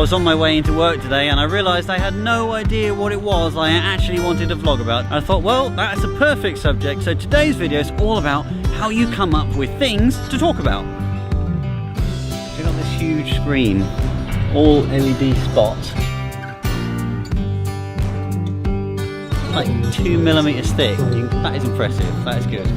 was on my way into work today and I realised I had no idea what it was I actually wanted to vlog about. I thought, well, that's a perfect subject, so today's video is all about how you come up with things to talk about. Check out this huge screen, all LED spots. Like 2mm thick. That is impressive, that is good.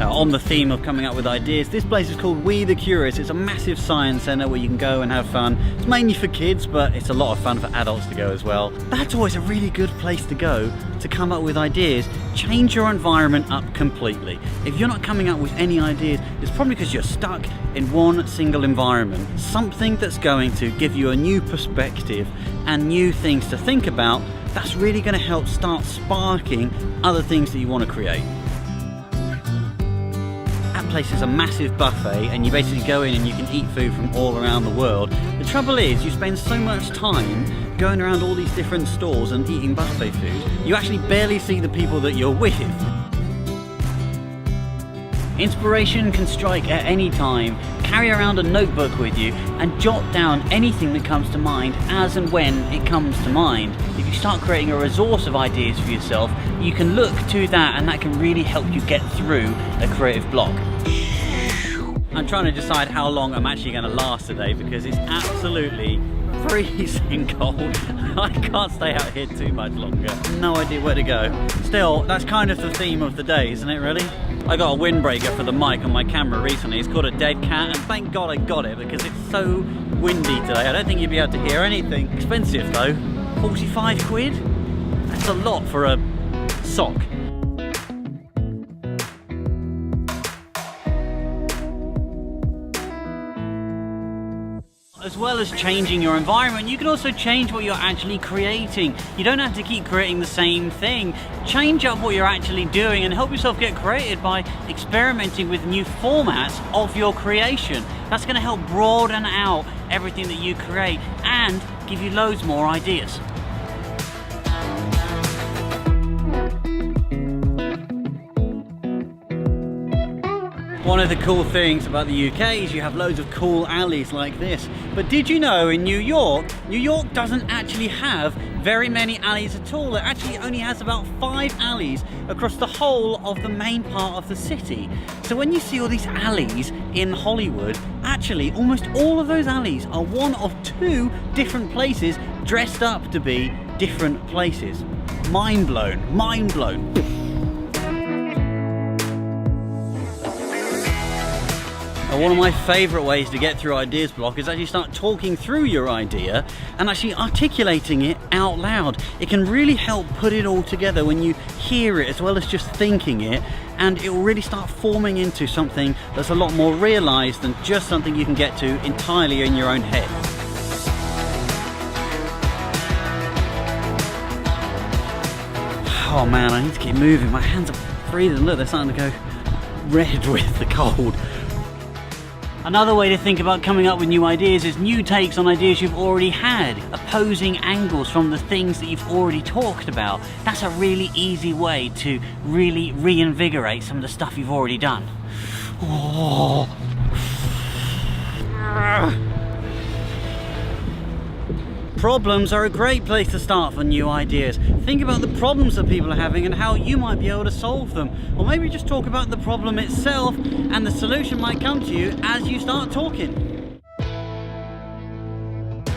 On the theme of coming up with ideas, this place is called We The Curious. It's a massive science centre where you can go and have fun. It's mainly for kids, but it's a lot of fun for adults to go as well. That's always a really good place to go to come up with ideas. Change your environment up completely. If you're not coming up with any ideas, it's probably because you're stuck in one single environment. Something that's going to give you a new perspective and new things to think about, that's really going to help start sparking other things that you want to create. Place is a massive buffet and you basically go in and you can eat food from all around the world. The trouble is you spend so much time going around all these different stalls and eating buffet food, you actually barely see the people that you're with. Inspiration can strike at any time. Carry around a notebook with you and jot down anything that comes to mind as and when it comes to mind. If you start creating a resource of ideas for yourself, you can look to that and that can really help you get through a creative block. I'm trying to decide how long I'm actually going to last today because it's absolutely freezing cold. I can't stay out here too much longer. No idea where to go. Still, that's kind of the theme of the day, isn't it really? I got a windbreaker for the mic on my camera recently. It's called a Dead Cat, and thank God I got it because it's so windy today. I don't think you'd be able to hear anything. Expensive though, 45 quid? That's a lot for a sock. As well as changing your environment, you can also change what you're actually creating. You don't have to keep creating the same thing. Change up what you're actually doing and help yourself get creative by experimenting with new formats of your creation. That's going to help broaden out everything that you create and give you loads more ideas. One of the cool things about the UK is you have loads of cool alleys like this. But did you know in New York doesn't actually have very many alleys at all. It actually only has about 5 alleys across the whole of the main part of the city. So when you see all these alleys in Hollywood, actually almost all of those alleys are one of 2 different places dressed up to be different places. Mind blown, mind blown. One of my favourite ways to get through ideas block is actually start talking through your idea and actually articulating it out loud. It can really help put it all together when you hear it as well as just thinking it, and it will really start forming into something that's a lot more realised than just something you can get to entirely in your own head. Oh man, I need to keep moving. My hands are freezing. Look, they're starting to go red with the cold. Another way to think about coming up with new ideas is new takes on ideas you've already had, opposing angles from the things that you've already talked about. That's a really easy way to really reinvigorate some of the stuff you've already done. Oh. Problems are a great place to start for new ideas. Think about the problems that people are having and how you might be able to solve them. Or maybe just talk about the problem itself and the solution might come to you as you start talking.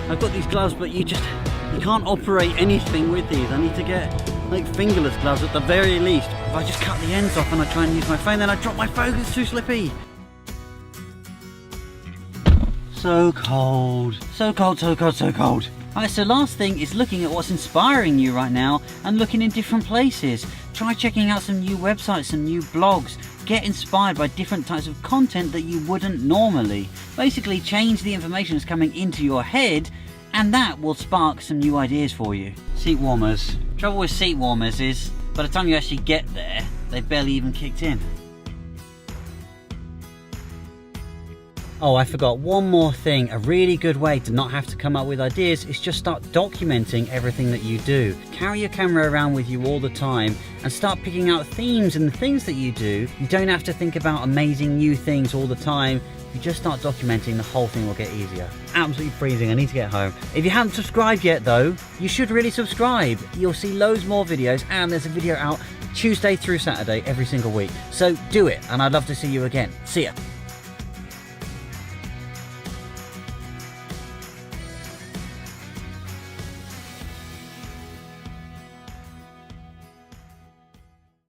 I've got these gloves, but you can't operate anything with these. I need to get like fingerless gloves at the very least. If I just cut the ends off and I try and use my phone, then I drop my phone, it's too slippy. So cold. So cold, so cold, so cold. Alright, so last thing is looking at what's inspiring you right now and looking in different places. Try checking out some new websites, some new blogs. Get inspired by different types of content that you wouldn't normally. Basically change the information that's coming into your head and that will spark some new ideas for you. Seat warmers. Trouble with seat warmers is by the time you actually get there, they've barely even kicked in. Oh, I forgot one more thing. A really good way to not have to come up with ideas is just start documenting everything that you do. Carry your camera around with you all the time and start picking out themes in the things that you do. You don't have to think about amazing new things all the time. You just start documenting, the whole thing will get easier. Absolutely freezing, I need to get home. If you haven't subscribed yet though, you should really subscribe. You'll see loads more videos, and there's a video out Tuesday through Saturday every single week. So do it, and I'd love to see you again. See ya.